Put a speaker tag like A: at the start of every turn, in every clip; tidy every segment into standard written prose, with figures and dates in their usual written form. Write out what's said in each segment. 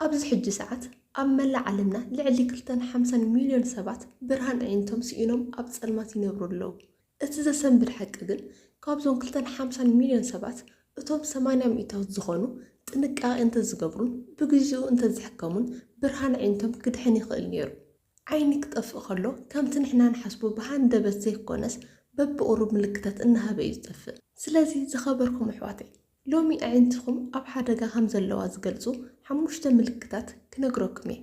A: ኣብዚ ሕጂ ሰዓት ኣብ መላእ ዓለምና ልዕሊ 250 ሚልዮን ሰባት ብርሃን ኣዒንቶም ስኢኖም ኣብ ጸልማት ይነብሩ ኣለዉ። እቲ ዘሰንብድ ሓቂ ግን ካብዞም 250 ሚልዮን ሰባት እቶም 80 ሚእታዊት ዝኾኑ ጥንቃቐ እንተዝገብሩን ብግዚኡ እንተዝሕከሙን ብርሃን ኣዒንቶም ክድሕን ይኽእል ነይሩ። ዓይኒ ክጠፍእ ከሎ ከምቲ ንሕና ንሓስቦ ብሃንደበት ዘይኮነስ በብቑሩብ ምልክታት እናሃበ እዩ ዝጠፍእ። ስለዚ ዝኸበርኩም ኣሕዋተይ ሎሚ ኣዒንትኹም ኣብ ሓደጋ ከም ዘለዋ ዝገልጹ 5 ምልክታት ክነግረኩም እየ።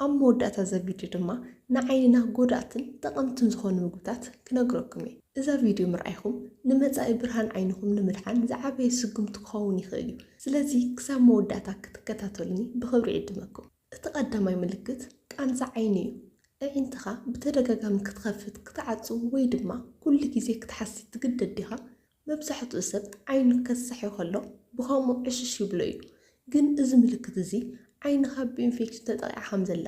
A: ኣብ መወዳእታ ዘ ቪድዮ ድማ ንዓይንና ጎዳእትን ጠቐምትን ዝኾኑ ምግብታት ክነግረኩም እየ። እዛ ቪድዮ ምርኣይኹም ንመጻኢ ብርሃን ዓይንኹም ንምድሓን ዝዓበየ ስጉምቲ ክኸውን ይኽእል እዩ። ስለዚ ክሳብ መወዳእታ ክትከታተሉኒ ብኽብሪ ይዕድመኩም። እቲ ቀዳማይ ምልክት ቃንዛ ዓይኒ እዩ። ኣዒንትኻ ብተደጋጋሚ ክትኸፍት ክትዓጹ ወይ ድማ ኩሉ ግዜ ክትሓስስ ትግደድ ዲኻ? መብዛሕትኡ ሰብ ዓይኑ ከሳሕዮ ከሎ ብኸምኡ ዕሽሽ ይብሎ እዩ። ግን እዚ ምልክት እዚ ዓይንኻ ብኢንፌክሽን ተጠቂዓ ከም ዘላ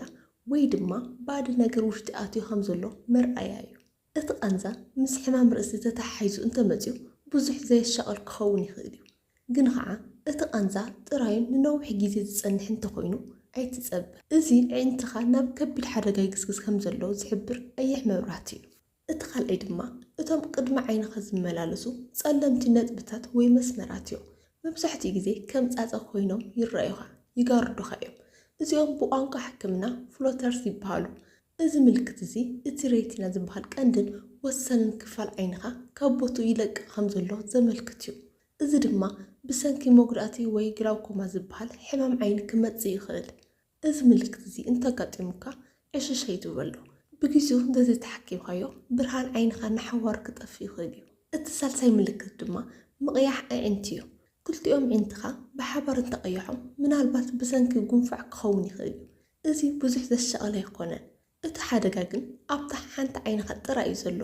A: ወይ ድማ ባዕድ ነገር ውሽጢ ኣትዩ ከም ዘሎ መርኣያ እዩ። እቲ ቃንዛ ምስ ሕማም ርእሲ ተተሓሒዙ እንተመፅዩ ብዙሕ ዘየሻቕል ክኸውን ይኽእል እዩ። ግን ከዓ እቲ ቃንዛ ጥራዩን ንነዊሕ ግዜ ዝጸንሕ እንተኾይኑ ኣይትጸብእ። እዚ ኣዒንትኻ ናብ ከቢድ ሓደጋ ይግስግስ ከም ዘሎ ዝሕብር ቀይሕ መብራህቲ እዩ። እቲ ካልኣይ ድማ እቶም ቅድሚ ዓይንኻ ዝመላለሱ ጸለምቲ ነጥብታት ወይ መስመራት እዮም። መብዛሕትኡ ግዜ ከም ጻጸ ኮይኖም ይረኣዩኻ ይጋርዱኻ እዮም። እዚኦም ብቋንቋ ሕክምና ፍሎተርስ ይበሃሉ። እዚ ምልክት እዚ እቲ ሬቲና ዝበሃል ቀንድን ወሰንን ክፋል ዓይንኻ ካብ ቦትኡ ይለቅቕ ከም ዘሎ ዘመልክት እዩ። እዚ ድማ ብሰንኪ መጉዳእቲ ወይ ግላውኮማ ዝበሃል ሕማም ዓይኒ ክመጽእ ይኽእል። እዚ ምልክት እዚ እንተጋጢሙካ ዕሽሽ ኣይትበሎ። ብግዚኡ እንተዘይተሓኪምካዮ ብርሃን ዓይንኻ ንሓዋር ክጠፍእ ይኽእል እዩ። እቲ ሳልሳይ ምልክት ድማ ምቕያሕ ኣዒንቲ እዩ። ክልቲኦም ዒንትኻ ብሓባር እንተቐይሖም ምናልባት ብሰንኪ ጉንፋዕ ክኸውን ይኽእል እዩ። እዚ ብዙሕ ዘሻቕል ኣይኮነን። እቲ ሓደጋ ግን ኣብታ ሓንቲ ዓይንኻ ጥራይ እዩ ዘሎ።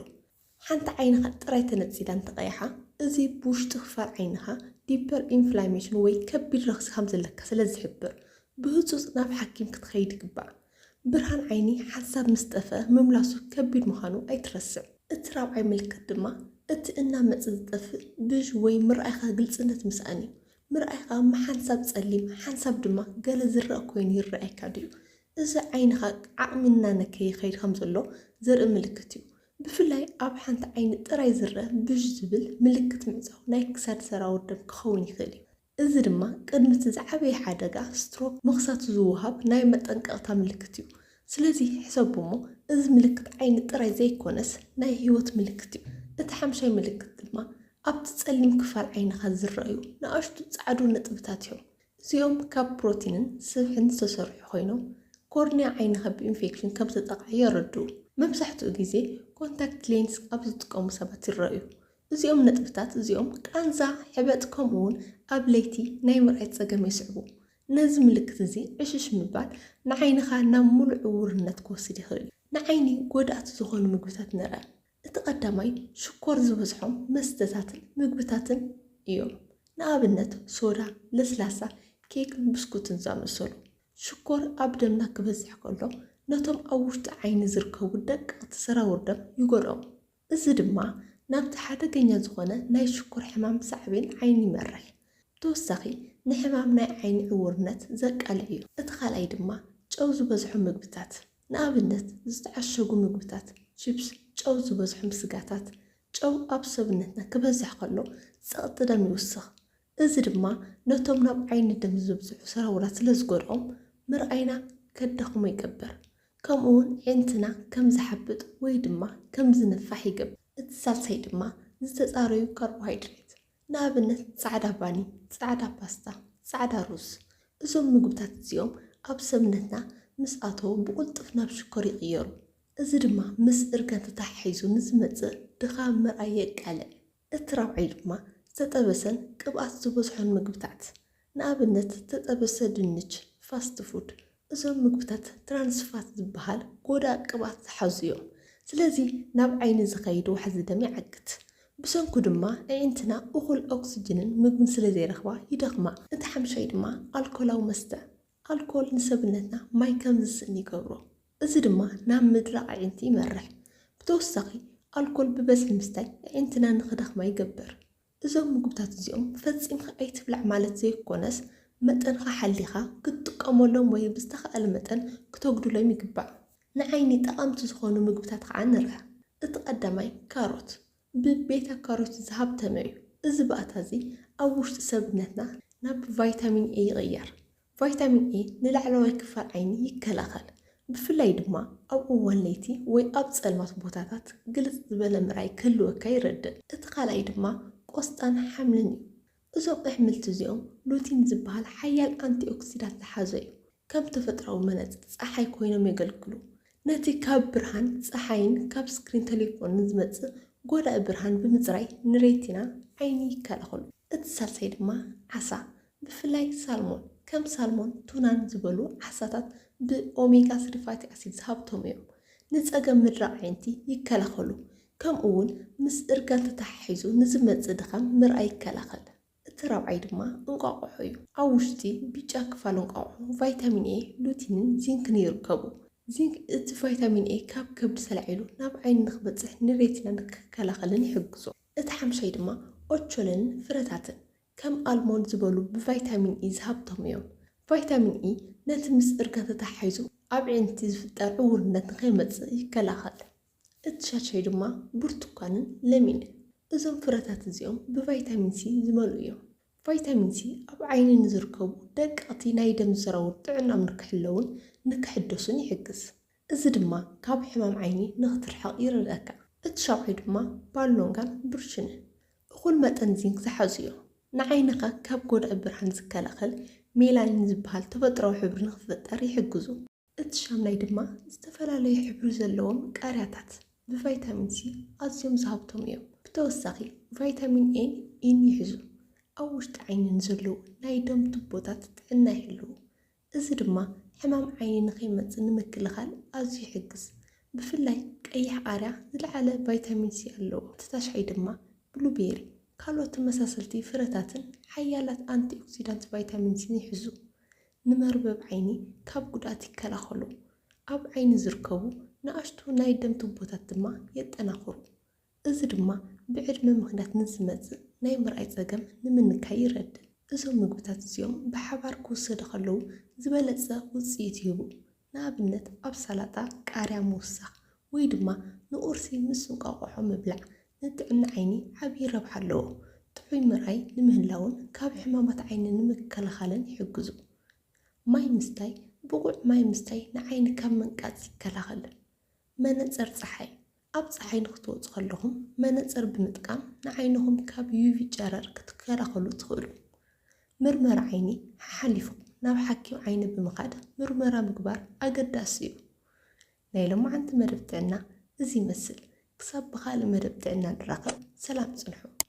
A: ሓንቲ ዓይንኻ ጥራይ ተነፂላ እንተቐይሓ እዚ ብውሽጢ ክፋል ዓይንኻ ዲፐር ኢንፍላሜሽን ወይ ከቢድ ረኽሲ ከም ዘለካ ስለ ዝሕብር ብህፁፅ ናብ ሓኪም ክትኸይድ ይግባእ። ብርሃን ዓይኒ ሓሳብ ምስ ጠፍአ ምምላሱ ከቢድ ምዃኑ ኣይትረስዕ። እቲ ራብዓይ ምልክት ድማ እቲ እናመፅእ ዝጠፍእ ብዥ ወይ ምርኣይኻ ግልጽነት ምስኣን እዩ። ምርኣይኻ ሓንሳብ ጸሊም ሓንሳብ ድማ ገለ ዝረአ ኮይኑ ይረኣይካ ድዩ? እዚ ዓይንኻ ዓቕሚ እናነከየ ይኸይድ ከም ዘሎ ዘርኢ ምልክት እዩ። ብፍላይ ኣብ ሓንቲ ዓይኒ ጥራይ ዝረአ ብዥ ዝብል ምልክት ምዕፃው ናይ ክሳድ ሰራዊር ደም ክኸውን ይኽእል እዩ። እዚ ድማ ቅድሚ እቲ ዝዓበየ ሓደጋ ስትሮክ ምኽሳት ዝውሃብ ናይ መጠንቀቕታ ምልክት እዩ። ስለዚ ሕሰቡ እሞ እዚ ምልክት ዓይኒ ጥራይ ዘይኮነስ ናይ ህይወት ምልክት እዩ። እቲ ሓምሻይ ምልክት ድማ ኣብቲ ጸሊም ክፋል ዓይንኻ ዝረአዩ ንኣሽቱ ጻዕዱ ነጥብታት እዮም። እዚኦም ካብ ፕሮቲንን ስብሕን ዝተሰርሑ ኮይኖም ኮርንያ ዓይንኻ ብኢንፌክሽን ከም ዝተጠቕዐ የረድኡ። መብዛሕትኡ ግዜ ኮንታክት ሌንስ ኣብ ዝጥቀሙ ሰባት ይረአዩ። እዚኦም ነጥብታት እዚኦም ቃንዛ ሕበጥ ከምኡውን ኣብ ለይቲ ናይ ምርኣይ ጸገም የስዕቡ። ነዚ ምልክት እዚ ዕሽሽ ምባል ንዓይንኻ ናብ ሙሉእ ዕውርነት ክወስድ ይኽእል እዩ። ንዓይኒ ጎዳእቲ ዝኾኑ ምግብታት ንርአ። እቲ ቀዳማይ ሽኮር ዝበዝሖም መስተታትን ምግብታትን እዮም። ንኣብነት ሶዳ፣ ለስላሳ፣ ኬክን ብስኩትን ዝኣመሰሉ። ሽኮር ኣብ ደምና ክበዝሕ ከሎ ነቶም ኣብ ውሽጢ ዓይኒ ዝርከቡ ደቀቕቲ ሰራዊር ደም ይጎድኦም። እዚ ድማ ናብቲ ሓደገኛ ዝኾነ ናይ ሽኮር ሕማም ሳዕቤን ዓይኒ ይመርሕ። ብተወሳኺ ንሕማም ናይ ዓይኒ ዕውርነት ዘቃልዕ እዩ። እቲ ካልኣይ ድማ ጨው ዝበዝሖ ምግብታት፣ ንኣብነት ዝተዓሸጉ ምግብታት፣ ቺፕስ፣ ጨው ዝበዝሖም ስጋታት። ጨው ኣብ ሰብነትና ክበዝሕ ከሎ ጸቕጢ ደም ይውስኽ። እዚ ድማ ነቶም ናብ ዓይኒ ደም ዘብዝሑ ሰራውራት ስለ ዝጎድኦም ምርኣይና ከዳኽሞ ይገብር። ከምኡውን ዒንትና ከም ዝሓብጥ ወይ ድማ ከም ዝንፋሕ ይገብር። እቲ ሳልሳይ ድማ ዝተጻረዩ ካርቦሃይድሬት፣ ንኣብነት ጻዕዳ ባኒ፣ ጻዕዳ ፓስታ፣ ጻዕዳ ሩዝ። እዞም ምግብታት እዚኦም ኣብ ሰብነትና ምስ ኣተዉ ብቁልጡፍ ናብ ሽኮር ይቕየሩ። እዚ ድማ ምስ እርጋን ተተሓሒዙ ንዝመጽእ ድኻም ምርኣይ የቃልዕ። እቲ ራብዓይ ድማ ዝተጠበሰን ቅብኣት ዝበዝሖን ምግብታት፣ ንኣብነት ዝተጠበሰ ድንች፣ ፋስት ፉድ። እዞም ምግብታት ትራንስፋት ዝበሃል ጎዳእ ቅብኣት ዝሓዙ እዮም። ስለዚ ናብ ዓይኒ ዝኸይድ ዋሕዚ ደም ይዓግት። ብሰንኩ ድማ ኣዒንትና እኹል ኦክሲጅንን ምግብን ስለ ዘይረኽባ ይደኽማ። እቲ ሓምሻይ ድማ ኣልኮላዊ መስተ። ኣልኮል ንሰብነትና ማይ ከም ዝስእን ይገብሮ። እዚ ድማ ናብ ምድራቕ ኣዒንቲ ይመርሕ። ብተወሳኺ ኣልኮል ብበዝሒ ምስታይ ኣዒንትና ንኽደኽማ ይገብር። እዞም ምግብታት እዚኦም ፈጺምካ ኣይትብላዕ ማለት ዘይኮነስ መጠንኻ ሓሊኻ ክትጥቀመሎም ወይ ብዝተኽኣለ መጠን ክትወግድሎም ይግባእ። ንዓይኒ ጠቐምቲ ዝኾኑ ምግብታት ከዓ ንርአ። እቲ ቀዳማይ ካሮት ብቤታ ካሮት ዝሃብተመ እዩ። እዚ ባእታ እዚ ኣብ ውሽጢ ሰብነትና ናብ ቫይታሚን ኤ ይቕየር። ቫይታሚን ኤ ንላዕለዋይ ክፋል ዓይኒ ይከላኸል። ብፍላይ ድማ ኣብ እዋን ለይቲ ወይ ኣብ ጸልማት ቦታታት ግልጽ ዝበለ ምርኣይ ክህልወካ ይረድእ። እቲ ካልኣይ ድማ ቆስጣን ሓምልን እዩ። እዞም ኣሕምልቲ እዚኦም ሉቲን ዝበሃል ሓያል አንቲኦክሲዳንት ዝሓዘ እዩ። ከም ተፈጥሮኣዊ መነጽር ፀሓይ ኮይኖም የገልግሉ። ነቲ ካብ ብርሃን ፀሓይን ካብ ስክሪን ቴሌፎንን ዝመጽእ ጎዳኢ ብርሃን ብምጽራይ ንሬቲና ዓይኒ ይከላኸሉ። እቲ ሳልሳይ ድማ ዓሳ ብፍላይ ሳልሞን ከም ሳልሞን ቱናን ዝበሉ ዓሳታት ብኦሜጋ 3 ፋቲ አሲድ ዝሃብቶም እዮም። ንጸገም ምድራቕ ዓይንቲ ይከላኸሉ። ከምኡ እውን ምስ እርጋን ተተሓሒዙ ንዝመጽእ ድኻም ምርኣይ ይከላኸል። እቲ ራብዓይ ድማ እንቋቑሖ እዩ። ኣብ ውሽጢ ቢጫ ክፋል እንቋቑሖ ቫይታሚን ኤ፣ ሉቲንን ዚንክን ይርከቡ። ዚንክ እቲ ቫይታሚን ኤ ካብ ከብዲ ተላዒሉ ናብ ዓይኒ ንክበጽሕ ንሬቲና ንክከላኸልን ይሕግዞ። እቲ ሓምሻይ ድማ ኦቾሎንን ፍረታትን ከም ኣልሞንድ ዝበሉ ብቫይታሚን ኢ ዝሃብቶም እዮም። ቫይታሚን ኢ ነቲ ምስ እርጋን ተተሓሒዙ ኣብ ዓይንቲ ዝፍጠር ዕውርነት ንኸይመጽእ ይከላኸል። እቲ ሻድሻይ ድማ ብርቱካንን ለሚንን እዞም ፍረታት እዚኦም ብቫይታሚን ሲ ዝመልኡ እዮም። ቫይታሚን ሲ ኣብ ዓይኒ ንዝርከቡ ደቀቕቲ ናይ ደም ዝረውር ጥዕናኦም ንክሕለውን ንክሕደሱን ይሕግዝ። እዚ ድማ ካብ ሕማም ዓይኒ ንኽትርሕቕ ይረድአካ። እቲ ሻውዓይ ድማ ባሎንጋን ብርሽንን እኹል መጠን ዚንክ ዝሓዙ እዮም። ንዓይንኻ ካብ ጎዳኢ ብርሃን ዝከላኸል ሜላኒን ዝበሃል ተፈጥሮኣዊ ሕብሪ ንክፍጠር ይሕግዙ። እቲ ሻምናይ ድማ ዝተፈላለዩ ሕብሪ ዘለዎም ቃርያታት ብቫይታሚን ሲ ኣዝዮም ዝሃብቶም እዮም። ብተወሳኺ ቫይታሚን ኤን ኢን ይሕዙ። ኣብ ውሽጢ ዓይኒ ንዘለዉ ናይ ደም ቱቦታት ጥዕና ይሕልው። እዚ ድማ ሕማም ዓይኒ ንኸይመጽእ ንምክልኻል ኣዝዩ ይሕግዝ። ብፍላይ ቀይሕ ቃርያ ዝለዓለ ቫይታሚን ሲ ኣለዎ። እቲ ታሽዓይ ድማ ብሉቤሪ ካልኦት ተመሳሰልቲ ፍረታትን ሓያላት አንቲኦክሲዳንት ቫይታሚን ሲ ይሕዙ። ንመርበብ ዓይኒ ካብ ጉድኣት ይከላኸሉ። ኣብ ዓይኒ ዝርከቡ ንኣሽቱ ናይ ደም ቱቦታት ድማ የጠናኽሩ። እዚ ድማ ብዕድመ ምክንያት ንዝመጽእ ናይ ምርኣይ ጸገም ንምንካይ ይረድእ። እዞም ምግብታት እዚኦም ብሓባር ክውሰዱ ከለዉ ዝበለጸ ውጽኢት ይህቡ። ንኣብነት ኣብ ሰላጣ ቃርያ ምውሳኽ ወይ ድማ ንቁርሲ ምስ እንቋቑሖ ምብላዕ ንጥዕና ዓይኒ ዓብዪ ረብሓ ኣለዎ። ጥዑይ ምርኣይ ንምህላውን ካብ ሕማማት ዓይኒ ንምክልኻልን ይሕግዙ። ማይ ምስታይ ብቑዕ ማይ ምስታይ ንዓይኒ ካብ መንቃጽ ይከላኸል። መነጽር ፀሓይ ኣብ ፀሓይ ንኽትወፁ ከለኹም መነጽር ብምጥቃም ንዓይንኹም ካብ ዩቪ ጨረር ክትከላኸሉ ትኽእሉ። ምርመራ ዓይኒ ሓሊፉ ናብ ሓኪም ዓይኒ ብምኻድ ምርመራ ምግባር ኣገዳሲ እዩ። ናይ ሎማዓንቲ መደብ ጥዕና እዚ ይመስል። ክሳብ ብኻልእ መደብ ጥዕና ንራኸብ። ሰላም ጽንሑ።